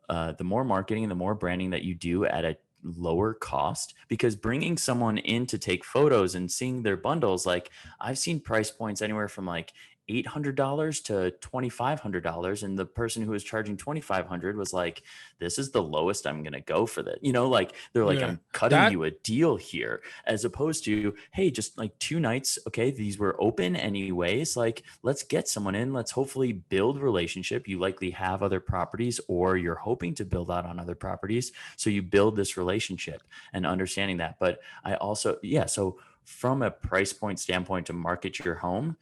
Speaker 1: marketing and the more branding that you do at a lower cost, because bringing someone in to take photos and seeing their bundles, like I've seen price points anywhere from like $800 to $2,500, and the person who was charging $2,500 was like, this is the lowest I'm gonna go for that, like they're like,
Speaker 2: Yeah.
Speaker 1: I'm cutting
Speaker 2: That
Speaker 1: you a deal here, as opposed to, hey, just like 2 nights, okay, these were open anyways, like let's get someone in, let's hopefully build relationship. You likely have other properties or you're hoping to build out on other properties, so you build this relationship and understanding that. But I also, so from a price point standpoint to market your home,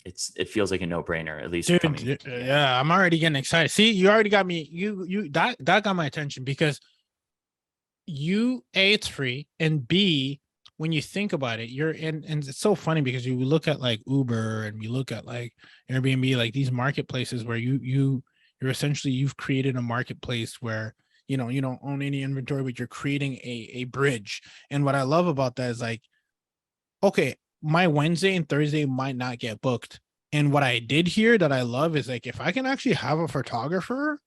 Speaker 1: it feels like a no-brainer, at least coming.
Speaker 2: dude, yeah, I'm already getting excited. See, you already got me. That got my attention because it's free, and B, when you think about it, you're in, and it's so funny because you look at like Uber and you look at like Airbnb, like these marketplaces where you're essentially, you've created a marketplace where you don't own any inventory, but you're creating a bridge. And what I love about that is like, okay, my Wednesday and Thursday might not get booked. And what I did here that I love is like, if I can actually have a photographer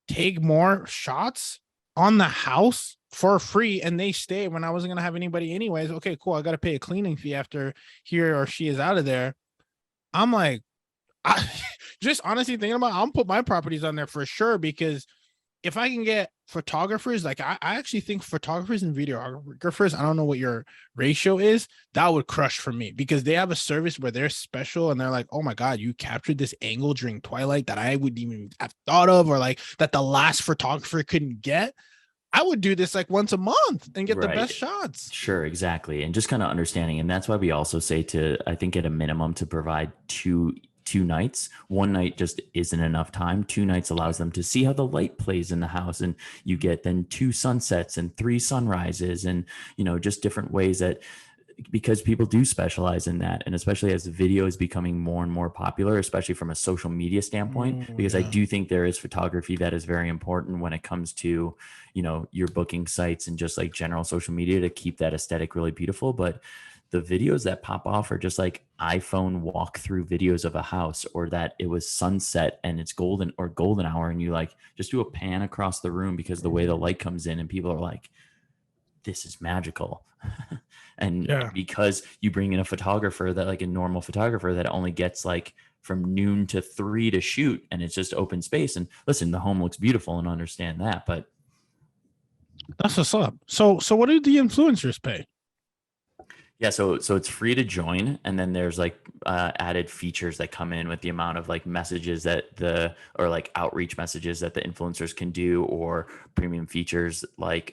Speaker 2: take more shots on the house for free and they stay when I wasn't going to have anybody anyways. Okay, cool. I got to pay a cleaning fee after he or she is out of there. I'm like, I just honestly thinking about, I'm put my properties on there for sure, because if I can get photographers, like I actually think photographers and videographers, I don't know what your ratio is, that would crush for me, because they have a service where they're special and they're like, oh my God, you captured this angle during twilight that I wouldn't even have thought of, or like that the last photographer couldn't get. I would do this like once a month and get the best shots.
Speaker 1: Sure, exactly. And just kind of understanding. And that's why we also say to, I think at a minimum, to provide two nights. 1 night just isn't enough time. 2 nights allows them to see how the light plays in the house, and you get then 2 sunsets and 3 sunrises, and just different ways that, because people do specialize in that. And especially as the video is becoming more and more popular, especially from a social media standpoint, because I do think there is photography that is very important when it comes to, your booking sites and just like general social media, to keep that aesthetic really beautiful. But the videos that pop off are just like iPhone walkthrough videos of a house, or that it was sunset and it's golden hour, and you like just do a pan across the room because the way the light comes in, and people are like, this is magical. And because you bring in a photographer that, like a normal photographer that only gets like from noon to 3 to shoot, and it's just open space, and listen, the home looks beautiful and understand that, but
Speaker 2: that's what's up. So what do the influencers pay?
Speaker 1: Yeah, so it's free to join, and then there's like added features that come in with the amount of like messages that or like outreach messages that the influencers can do, or premium features like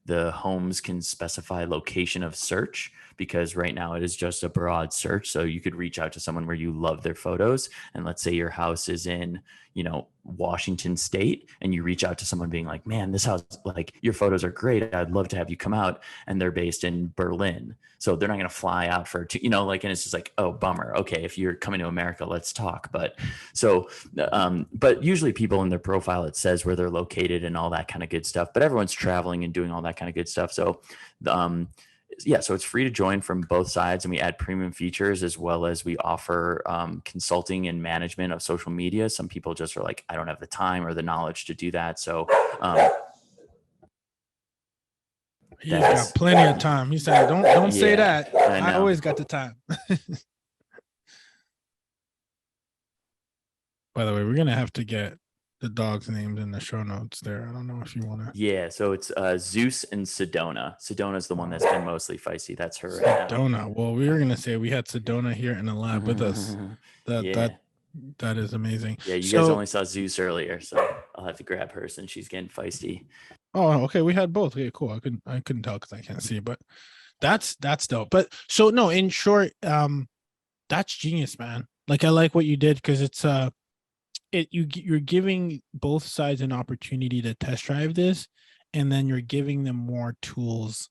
Speaker 1: the homes can specify location of search, because right now it is just a broad search. So you could reach out to someone where you love their photos, and let's say your house is in, Washington State, and you reach out to someone being like, man, this house, like your photos are great, I'd love to have you come out, and they're based in Berlin, so they're not going to fly out for and it's just like, oh, bummer. Okay, if you're coming to America, let's talk. But but usually people in their profile, it says where they're located and all that kind of good stuff, but everyone's traveling and doing all that kind of good stuff. So yeah, so it's free to join from both sides, and we add premium features, as well as we offer consulting and management of social media. Some people just are like, I don't have the time or the knowledge to do that. So
Speaker 2: He's got plenty of time. He said, don't say that. I always got the time. By the way, we're gonna have to get the dogs' names in the show notes there. I don't know if you want to.
Speaker 1: Yeah, so it's Zeus and Sedona. Sedona's the one that's been mostly feisty. That's her.
Speaker 2: Sedona. Well, we were gonna say we had Sedona here in the lab with us. That is amazing.
Speaker 1: Yeah, you guys only saw Zeus earlier, so I'll have to grab her since she's getting feisty.
Speaker 2: Oh, okay. We had both. Okay, cool. I couldn't tell because I can't see, but that's dope. But so no, in short, that's genius, man. Like I like what you did, because it's you're giving both sides an opportunity to test drive this, and then you're giving them more tools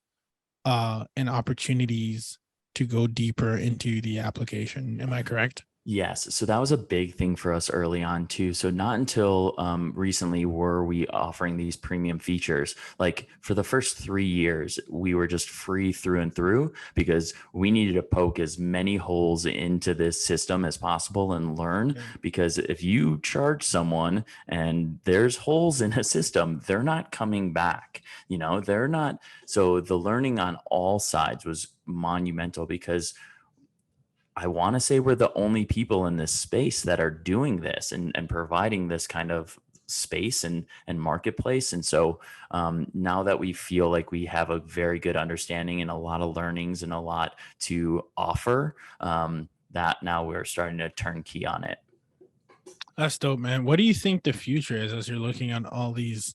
Speaker 2: and opportunities to go deeper into the application. Am I correct?
Speaker 1: Yes. So that was a big thing for us early on too. So not until recently were we offering these premium features. Like for the first 3 years, we were just free through and through, because we needed to poke as many holes into this system as possible and learn. Okay. Because if you charge someone and there's holes in a system, they're not coming back. They're not. So the learning on all sides was monumental, because I want to say we're the only people in this space that are doing this and providing this kind of space and marketplace. And so now that we feel like we have a very good understanding and a lot of learnings and a lot to offer, that now we're starting to turn key on it.
Speaker 2: That's dope, man. What do you think the future is as you're looking at all these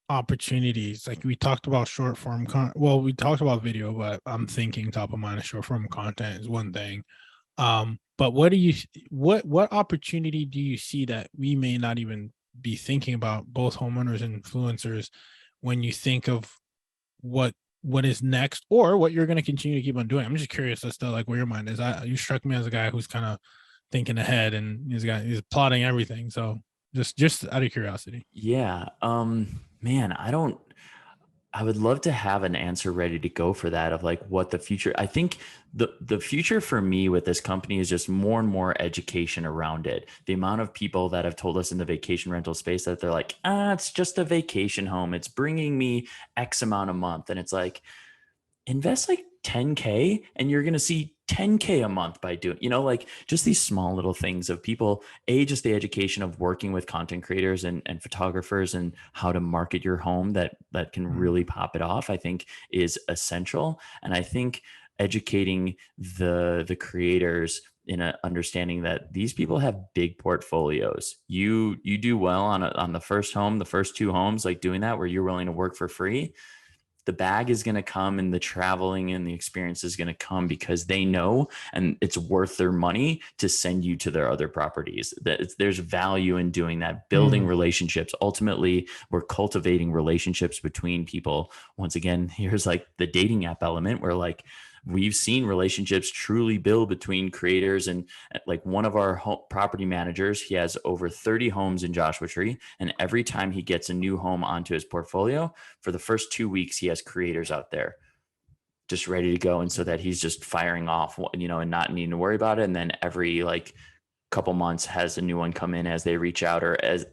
Speaker 2: opportunities? Like we talked about short form we talked about video, but I'm thinking top of mind, short form content is one thing. But what opportunity do you see that we may not even be thinking about, both homeowners and influencers, when you think of what is next, or what you're going to continue to keep on doing? I'm just curious as to like where your mind is. You struck me as a guy who's kind of thinking ahead, and he's plotting everything. So just out of curiosity.
Speaker 1: Yeah. Man, I would love to have an answer ready to go for that, of like what the future. I think the future for me with this company is just more and more education around it. The amount of people that have told us in the vacation rental space that they're like, it's just a vacation home, it's bringing me X amount a month. And it's like, invest like 10K and you're going to see 10K a month by doing, like just these small little things of people, just the education of working with content creators and photographers and how to market your home that can really pop it off, I think is essential. And I think educating the creators in a understanding that these people have big portfolios. You do well on the first home, the first 2 homes, like doing that where you're willing to work for free. The bag is going to come, and the traveling and the experience is going to come, because they know, and it's worth their money to send you to their other properties. There's value in doing that, building relationships. Ultimately, we're cultivating relationships between people. Once again, here's like the dating app element, where like we've seen relationships truly build between creators. And like one of our property managers, he has over 30 homes in Joshua Tree. And every time he gets a new home onto his portfolio, for the first 2 weeks, he has creators out there just ready to go. And so that he's just firing off, and not needing to worry about it. And then every like couple months has a new one come in as they reach out, or as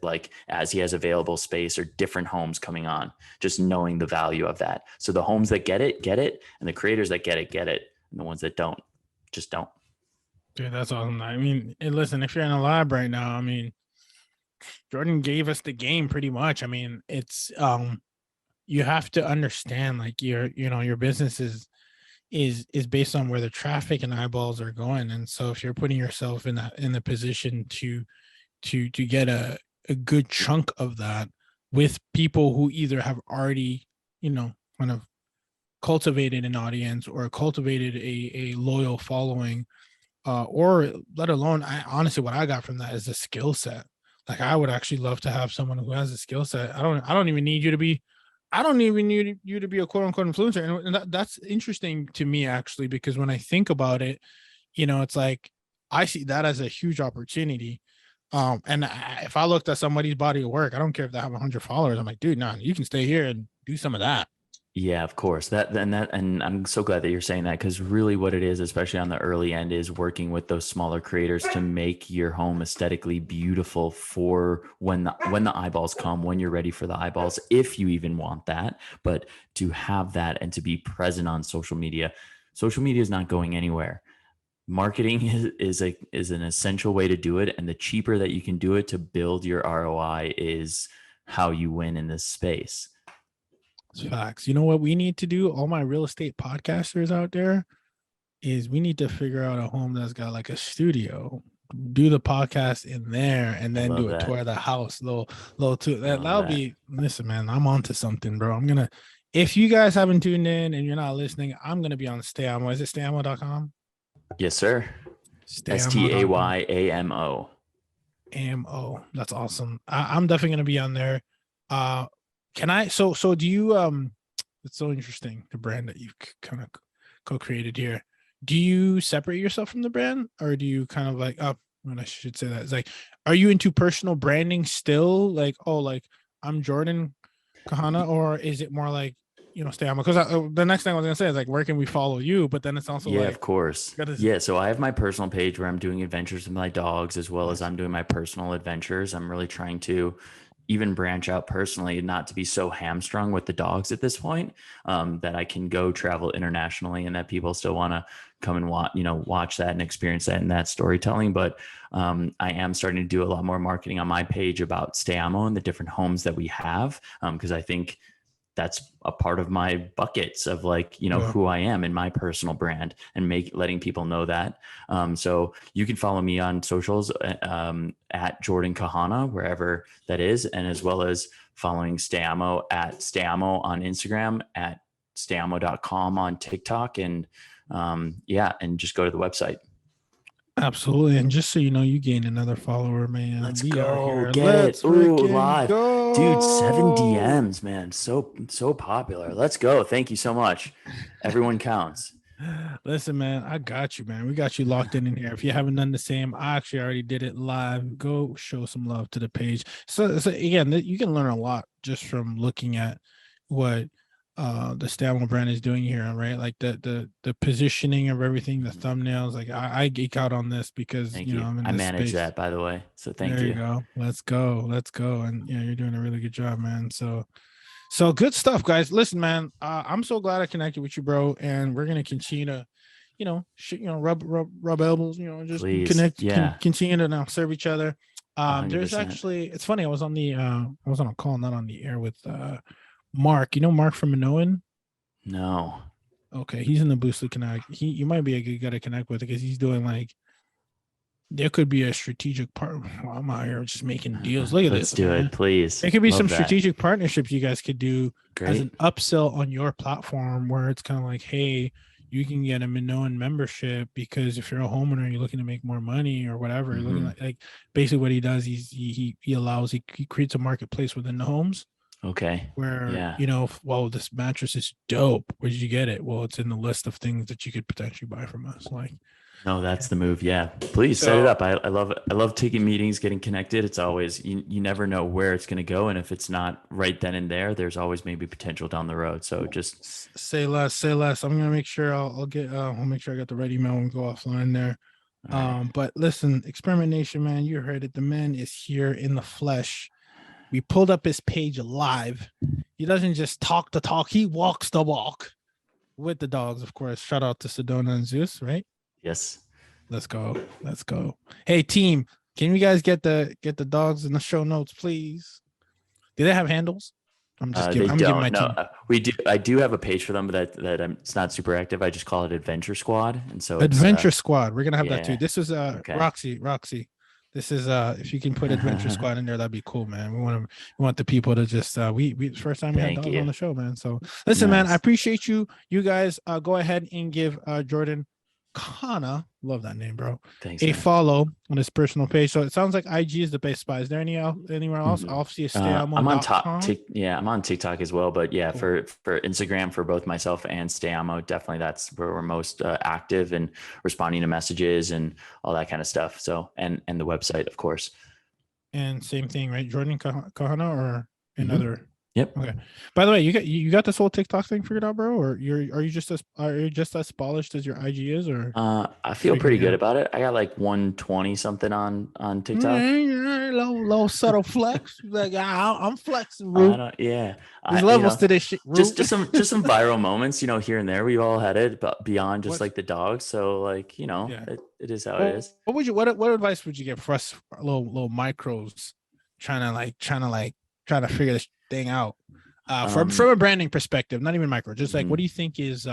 Speaker 1: he has available space, or different homes coming on, just knowing the value of that. So the homes that get it, and the creators that get it. And the ones that don't, just don't.
Speaker 2: Dude, that's awesome. I mean, listen, if you're in a lab right now, I mean, Jordan gave us the game pretty much. I mean, it's, you have to understand like your business is, is based on where the traffic and eyeballs are going. And so if you're putting yourself in the position to get a good chunk of that with people who either have already, kind of cultivated an audience or cultivated a loyal following, or let alone, I honestly, what I got from that is a skill set. Like I would actually love to have someone who has a skill set. I don't even need you to be, I don't even need you to be a quote unquote influencer. And that's interesting to me actually, because when I think about it, it's like I see that as a huge opportunity. If I looked at somebody's body of work, I don't care if they have 100 followers. I'm like, dude, nah, you can stay here and do some of that.
Speaker 1: Yeah, of course. And I'm so glad that you're saying that, because really what it is, especially on the early end, is working with those smaller creators to make your home aesthetically beautiful for when the eyeballs come, when you're ready for the eyeballs, if you even want that. But to have that and to be present on social media is not going anywhere. Marketing is an essential way to do it, and the cheaper that you can do it to build your ROI is how you win in this space.
Speaker 2: Facts. You know what we need to do? All my real estate podcasters out there is we need to figure out a home that's got like a studio, do the podcast in there, and then do a tour of the house. Little too. That'll be, listen, man, I'm onto something, bro. If you guys haven't tuned in and you're not listening, I'm gonna be on Stayamo. Is it stayamo.com?
Speaker 1: Yes, sir. STAYAMO.
Speaker 2: AMO. That's awesome. I'm definitely gonna be on there. Can I? So do you? It's so interesting, the brand that you've kind of co-created here. Do you separate yourself from the brand, or do you kind of like? I should say that. It's like, are you into personal branding still? Like, I'm Jordan Kahana, or is it more like, stay on? Because the next thing I was gonna say is like, where can we follow you? But then it's also like,
Speaker 1: of course, yeah. So I have my personal page where I'm doing adventures with my dogs, as well as I'm doing my personal adventures. I'm really trying to even branch out personally, not to be so hamstrung with the dogs at this point, that I can go travel internationally and that people still want to come and watch that and experience that and that storytelling. But I am starting to do a lot more marketing on my page about Stayamo and the different homes that we have, because I think that's a part of my buckets of who I am in my personal brand, and letting people know that. So you can follow me on socials at Jordan Kahana, wherever that is. And as well as following Stayamo at Stayamo on Instagram, at stayamo.com on TikTok. And and just go to the website.
Speaker 2: Absolutely. And just so you know, you gained another follower, man.
Speaker 1: Let's go get it. Ooh, live. Go. Dude, 7 DMs, man. So popular. Let's go. Thank you so much. Everyone counts.
Speaker 2: Listen, man, I got you, man. We got you locked in here. If you haven't done the same, I actually already did it live. Go show some love to the page. So again, you can learn a lot just from looking at what the Stayamo brand is doing here, right? Like the positioning of everything, the thumbnails. Like I geek out on this because I'm in
Speaker 1: I
Speaker 2: this
Speaker 1: manage
Speaker 2: space.
Speaker 1: that, by the way. So thank you.
Speaker 2: There you go. Let's go. And you're doing a really good job, man. So good stuff, guys. Listen, man, I'm so glad I connected with you, bro. And we're gonna continue to, rub elbows, just
Speaker 1: Please.
Speaker 2: connect,
Speaker 1: Yeah.
Speaker 2: continue to now serve each other.
Speaker 1: 100%.
Speaker 2: There's actually, it's funny. I was on a call, not on the air, with Mark. You know Mark from Minoan?
Speaker 1: No.
Speaker 2: Okay, he's in the Boostly Connect. You might be a good guy to connect with, because he's doing like, there could be a strategic part. Well, I'm out here just making deals. Look at
Speaker 1: Let's
Speaker 2: this.
Speaker 1: do
Speaker 2: Man.
Speaker 1: it, please.
Speaker 2: There could be
Speaker 1: Love
Speaker 2: some
Speaker 1: that.
Speaker 2: strategic partnerships you guys could do as an
Speaker 1: Great.
Speaker 2: upsell on your platform, where it's kind of like, hey, you can get a Minoan membership, because if you're a homeowner, you're looking to make more money or whatever. You're looking like basically what he does, he creates a marketplace within the homes.
Speaker 1: Okay.
Speaker 2: Where, well, this mattress is dope. Where did you get it? Well, it's in the list of things that you could potentially buy from us. Like,
Speaker 1: no, that's the move. Yeah. Please set it up. I love it. I love taking meetings, getting connected. It's always, you never know where it's going to go. And if it's not right then and there, there's always maybe potential down the road. So just
Speaker 2: say less. I'm going to make sure I'll make sure I got the right email and go offline there. Right. But listen, Experiment Nation, man, you heard it. The man is here in the flesh. We pulled up his page live. He doesn't just talk the talk. He walks the walk with the dogs, of course. Shout out to Sedona and Zeus, right?
Speaker 1: Yes.
Speaker 2: Let's go. Hey, team, can you guys get the dogs in the show notes, please? Do they have handles? I'm just
Speaker 1: They
Speaker 2: giving. I'm giving
Speaker 1: don't.
Speaker 2: my
Speaker 1: No,
Speaker 2: team.
Speaker 1: we do. I do have a page for them, but it's not super active. I just call it Adventure Squad, and so
Speaker 2: Adventure Squad. We're gonna have that
Speaker 1: yeah.
Speaker 2: too. This is
Speaker 1: Okay.
Speaker 2: Roxy. This is if you can put Adventure Squad in there, that'd be cool, man. We want the people to just we first time we had
Speaker 1: Thank
Speaker 2: dogs
Speaker 1: you.
Speaker 2: on the show, man. So listen, man, I
Speaker 1: Nice.
Speaker 2: appreciate you. You guys go ahead and give Jordan Kana, love that name, bro,
Speaker 1: Thanks.
Speaker 2: a
Speaker 1: Man.
Speaker 2: follow on his personal page. So it sounds like IG is the best spot. Is there anywhere else?
Speaker 1: Mhm.
Speaker 2: Obviously, it's
Speaker 1: I'm on
Speaker 2: stayamo.com.
Speaker 1: I'm on TikTok as well, but yeah,
Speaker 2: Cool.
Speaker 1: for Instagram for both myself and Stayamo, definitely that's where we're most active and responding to messages and all that kind of stuff. So and the website, of course.
Speaker 2: And same thing, right? Jordan Kahana or
Speaker 1: Mhm.
Speaker 2: another.
Speaker 1: Yep.
Speaker 2: Okay. By the way, you got this whole TikTok thing figured out, bro? Or are you just as polished as your IG is, or
Speaker 1: I feel
Speaker 2: figuring
Speaker 1: pretty
Speaker 2: it
Speaker 1: good
Speaker 2: out?
Speaker 1: about it. I got like 120 something on TikTok.
Speaker 2: Low subtle flex. Like I'm flexing,
Speaker 1: I
Speaker 2: bro.
Speaker 1: don't, yeah,
Speaker 2: There's
Speaker 1: you
Speaker 2: levels
Speaker 1: know,
Speaker 2: to this shit, bro.
Speaker 1: just some viral moments, here and there. We've all had it, but beyond just
Speaker 2: What's-
Speaker 1: like the dogs. So like,
Speaker 2: Yeah.
Speaker 1: it is how it is.
Speaker 2: What would you what advice would you give for us little micros trying to figure this thing out? From a branding perspective, not even micro, just like what do you think is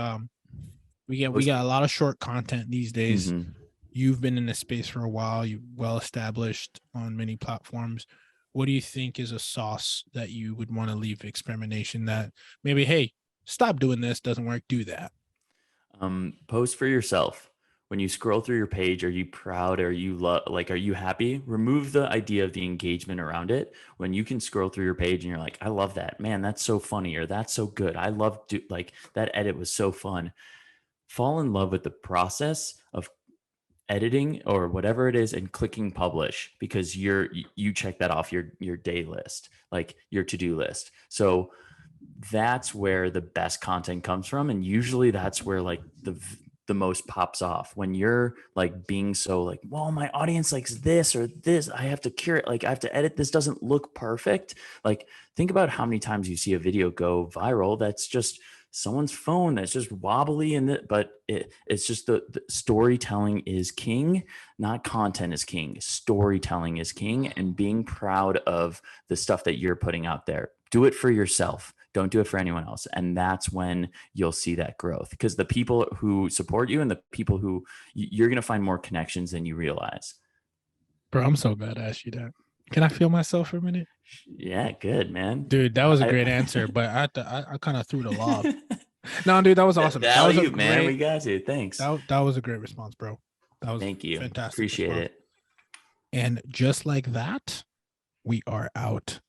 Speaker 2: we got a lot of short content these days.
Speaker 1: Mhm.
Speaker 2: You've been in this space for a while, you're well established on many platforms. What do you think is a sauce that you would want to leave experimentation that maybe, hey, stop doing this, doesn't work, do that?
Speaker 1: Post for yourself. When you scroll through your page, are you proud? Are you are you happy? Remove the idea of the engagement around it. When you can scroll through your page and you're like, I love that, man, that's so funny, or that's so good. I love like that edit was so fun. Fall in love with the process of editing or whatever it is and clicking publish, because you check that off your day list, like your to-do list. So that's where the best content comes from, and usually that's where like the most pops off, when you're like being so like, well, my audience likes this or this, I have to curate, like I have to edit, this doesn't look perfect. Like think about how many times you see a video go viral that's just someone's phone that's just wobbly, but it's just the storytelling is king, not content is king. Storytelling is king, and being proud of the stuff that you're putting out there. Do it for yourself. Don't do it for anyone else. And that's when you'll see that growth, because the people who support you and the people who you're going to find more connections than you realize.
Speaker 2: Bro, I'm so glad I asked you that. Can I feel myself for a minute?
Speaker 1: Yeah, good, man.
Speaker 2: Dude, that was a great answer, but I kind of threw the lob. No, dude, that was awesome. That was
Speaker 1: man. We got you. Thanks.
Speaker 2: That was a great response, bro. That was
Speaker 1: Thank you.
Speaker 2: Fantastic.
Speaker 1: Appreciate
Speaker 2: response.
Speaker 1: it.
Speaker 2: And just like that, we are out.